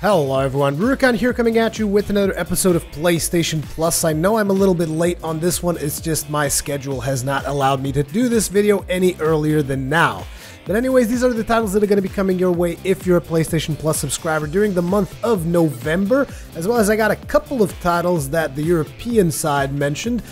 Hello everyone, Rurikhan here coming at you with another episode of PlayStation Plus. I know I'm a little bit late on this one, it's just my schedule has not allowed me to do this video any earlier than now. But anyways, these are the titles that are going to be coming your way if you're a PlayStation Plus subscriber during the month of November, as well as I got a couple of titles that the European side mentioned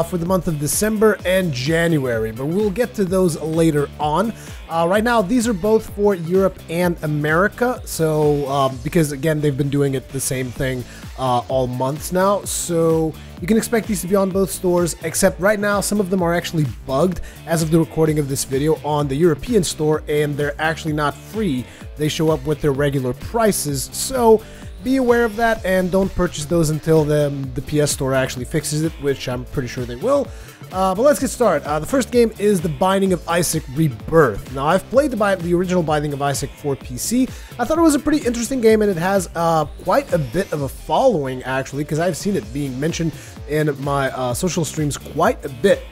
for the month of December and January, but we'll get to those later on. Right now, these are both for Europe and America, so because again, they've been doing it the same thing all months now, so you can expect these to be on both stores, except right now some of them are actually bugged as of the recording of this video on the European store, and they're actually not free. They show up with their regular prices, so be aware of that and don't purchase those until the PS Store actually fixes it, which I'm pretty sure they will. But let's get started. The first game is The Binding of Isaac Rebirth. Now, I've played the original Binding of Isaac for PC. I thought it was a pretty interesting game, and it has quite a bit of a following, actually, because I've seen it being mentioned in my social streams quite a bit.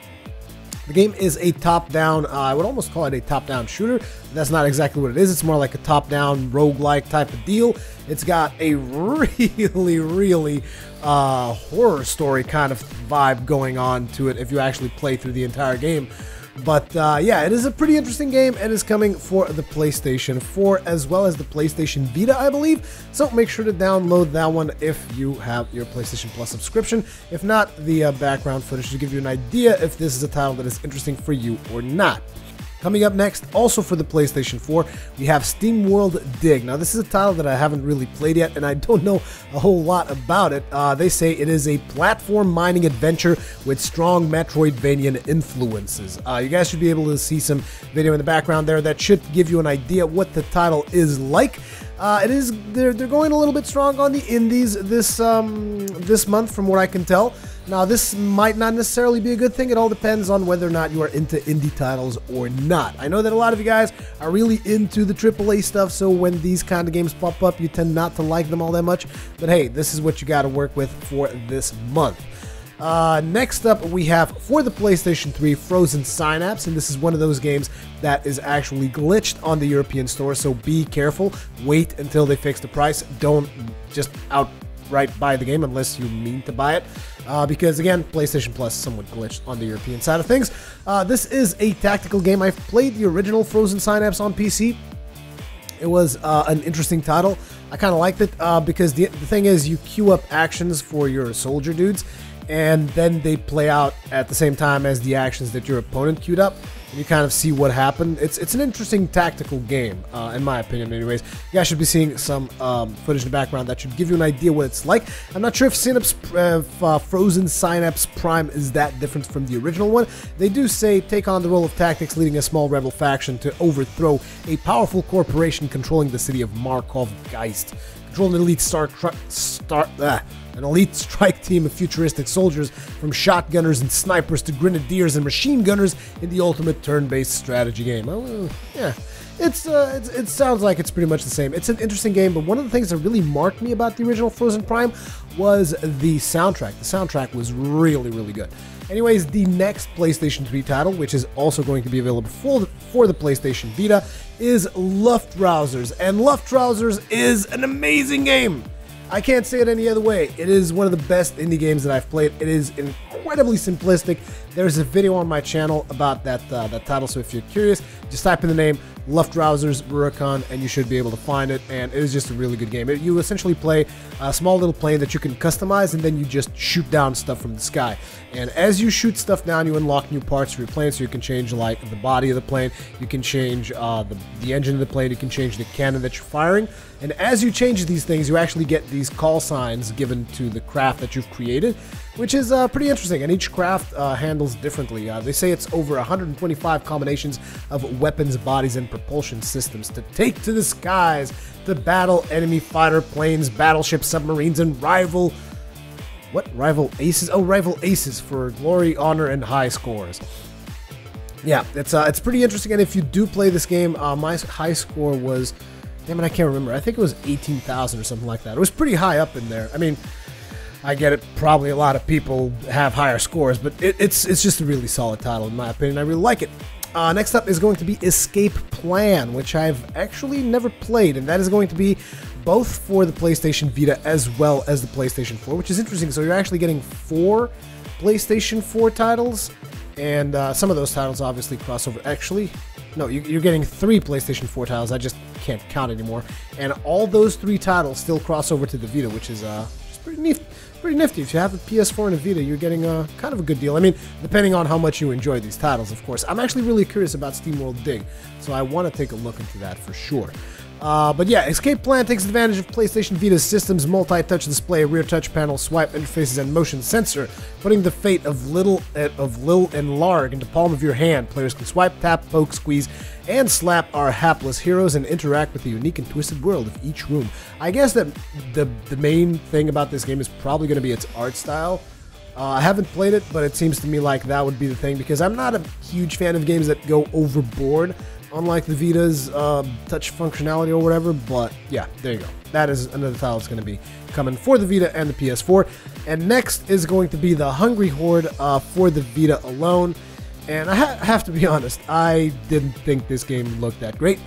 The game is a top-down, I would almost call it a top-down shooter. That's not exactly what it is. It's more like a top-down roguelike type of deal. It's got a really horror story kind of vibe going on to it if you actually play through the entire game. But yeah, it is a pretty interesting game and is coming for the PlayStation 4 as well as the PlayStation Vita, I believe. So make sure to download that one if you have your PlayStation Plus subscription. If not, the background footage to give you an idea if this is a title that is interesting for you or not. Coming up next, also for the PlayStation 4, we have SteamWorld Dig. Now, this is a title that I haven't really played yet, and I don't know a whole lot about it. They say it is a platform mining adventure with strong Metroidvanian influences. You guys should be able to see some video in the background there that should give you an idea what the title is like. They're going a little bit strong on the indies this month, from what I can tell. Now, this might not necessarily be a good thing. It all depends on whether or not you are into indie titles or not. I know that a lot of you guys are really into the AAA stuff, so when these kind of games pop up, you tend not to like them all that much. But hey, this is what you got to work with for this month. Next up, we have for the PlayStation 3 Frozen Synapse, and this is one of those games that is actually glitched on the European store, so be careful. Wait until they fix the price. Don't just outright buy the game unless you mean to buy it, because again, PlayStation Plus is somewhat glitched on the European side of things. This is a tactical game. I've played the original Frozen Synapse on PC. It was an interesting title. I kind of liked it because the thing is, you queue up actions for your soldier dudes, and then they play out at the same time as the actions that your opponent queued up. And you kind of see what happened. It's an interesting tactical game, in my opinion anyways. You guys should be seeing some footage in the background that should give you an idea what it's like. I'm not sure if Synapse, Frozen Synapse Prime is that different from the original one. They do say take on the role of tactics, leading a small rebel faction to overthrow a powerful corporation controlling the city of Markov Geist. Control an elite strike team of futuristic soldiers, from shotgunners and snipers to grenadiers and machine gunners, in the ultimate turn-based strategy game. Oh, yeah, it sounds like it's pretty much the same. It's an interesting game, but one of the things that really marked me about the original Frozen Prime was the soundtrack. The soundtrack was really good. Anyways, the next PlayStation 3 title, which is also going to be available for the PlayStation Vita, is Luftrausers, and Luftrausers is an amazing game. I can't say it any other way. It is one of the best indie games that I've played. It is incredibly simplistic. There's a video on my channel about that title, so if you're curious, just type in the name Luftrausers Rurikhan and you should be able to find it, and it is just a really good game. You essentially play a small little plane that you can customize, and then you just shoot down stuff from the sky. And as you shoot stuff down, you unlock new parts for your plane, so you can change like the body of the plane, you can change the engine of the plane, you can change the cannon that you're firing. And as you change these things, you actually get these call signs given to the craft that you've created, which is pretty interesting, and each craft handles differently. They say it's over 125 combinations of weapons, bodies, and propulsion systems to take to the skies to battle enemy fighter planes, battleships, submarines, and rival aces? Oh, rival aces for glory, honor, and high scores. Yeah, it's pretty interesting, and if you do play this game, my high score was, damn it, I can't remember. I think it was 18,000 or something like that. It was pretty high up in there. I mean, I get it, probably a lot of people have higher scores, but it's just a really solid title in my opinion. I really like it. Next up is going to be Escape Plan, which I've actually never played, and that is going to be both for the PlayStation Vita as well as the PlayStation 4, which is interesting. So you're actually getting 4 PlayStation 4 titles, and some of those titles obviously cross over. Actually, no, you're getting 3 PlayStation 4 titles. I just can't count anymore. And all those 3 titles still cross over to the Vita, which is just pretty neat. Pretty nifty. If you have a PS4 and a Vita, you're getting kind of a good deal. I mean, depending on how much you enjoy these titles, of course. I'm actually really curious about SteamWorld Dig, so I want to take a look into that for sure. But yeah, Escape Plan takes advantage of PlayStation Vita's system's multi-touch display, rear touch panel, swipe interfaces, and motion sensor, putting the fate of Lil and Larg into the palm of your hand. Players can swipe, tap, poke, squeeze, and slap our hapless heroes and interact with the unique and twisted world of each room. I guess that the main thing about this game is probably going to be its art style. I haven't played it, but it seems to me like that would be the thing, because I'm not a huge fan of games that go overboard, unlike the Vita's touch functionality or whatever. But yeah, there you go. That is another title that's going to be coming for the Vita and the PS4. And next is going to be the Hungry Horde for the Vita alone. And I have to be honest, I didn't think this game looked that great,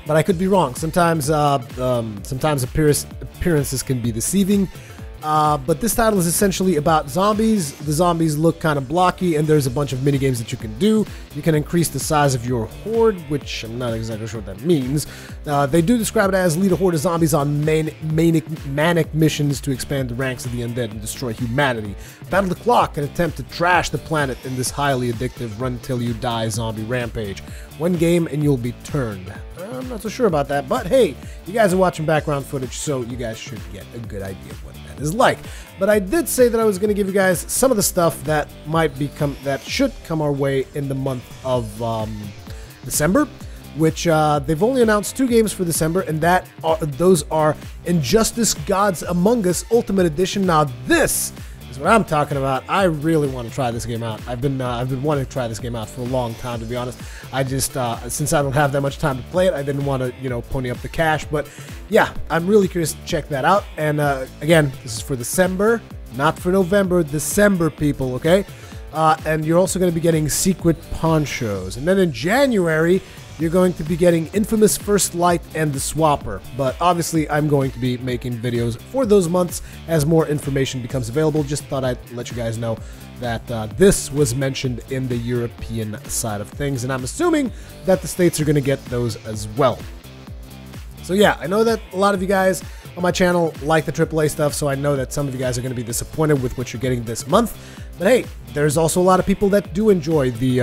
but I could be wrong. Sometimes appearances can be deceiving. But this title is essentially about zombies. The zombies look kind of blocky, and there's a bunch of minigames that you can do. You can increase the size of your horde, which I'm not exactly sure what that means. They do describe it as lead a horde of zombies on manic missions to expand the ranks of the undead and destroy humanity. Battle the clock and attempt to trash the planet in this highly addictive run-till-you-die zombie rampage. One game and you'll be turned. I'm not so sure about that, but hey, you guys are watching background footage, so you guys should get a good idea of what that is like. But I did say that I was going to give you guys some of the stuff that should come our way in the month of December, which they've only announced 2 games for December, and those are Injustice: Gods Among Us Ultimate Edition. Now this is what I'm talking about. I really want to try this game out. I've been wanting to try this game out for a long time, to be honest. I just since I don't have that much time to play it, I didn't want to pony up the cash. But yeah, I'm really curious to check that out. And again, this is for December, not for November. December, people, okay? And you're also going to be getting Secret Ponchos. And then in January, you're going to be getting Infamous First Light and The Swapper. But obviously, I'm going to be making videos for those months as more information becomes available. Just thought I'd let you guys know that this was mentioned in the European side of things. And I'm assuming that the States are going to get those as well. So yeah, I know that a lot of you guys on my channel like the AAA stuff, so I know that some of you guys are going to be disappointed with what you're getting this month. But hey, there's also a lot of people that do enjoy the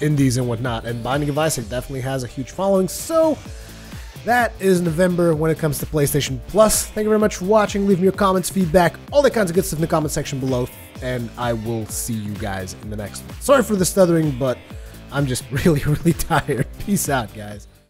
indies and whatnot, and Binding of Isaac definitely has a huge following. So that is November when it comes to PlayStation Plus. Thank you very much for watching. Leave me your comments, feedback, all that kinds of good stuff in the comment section below, and I will see you guys in the next one. Sorry for the stuttering, but I'm just really tired. Peace out, guys.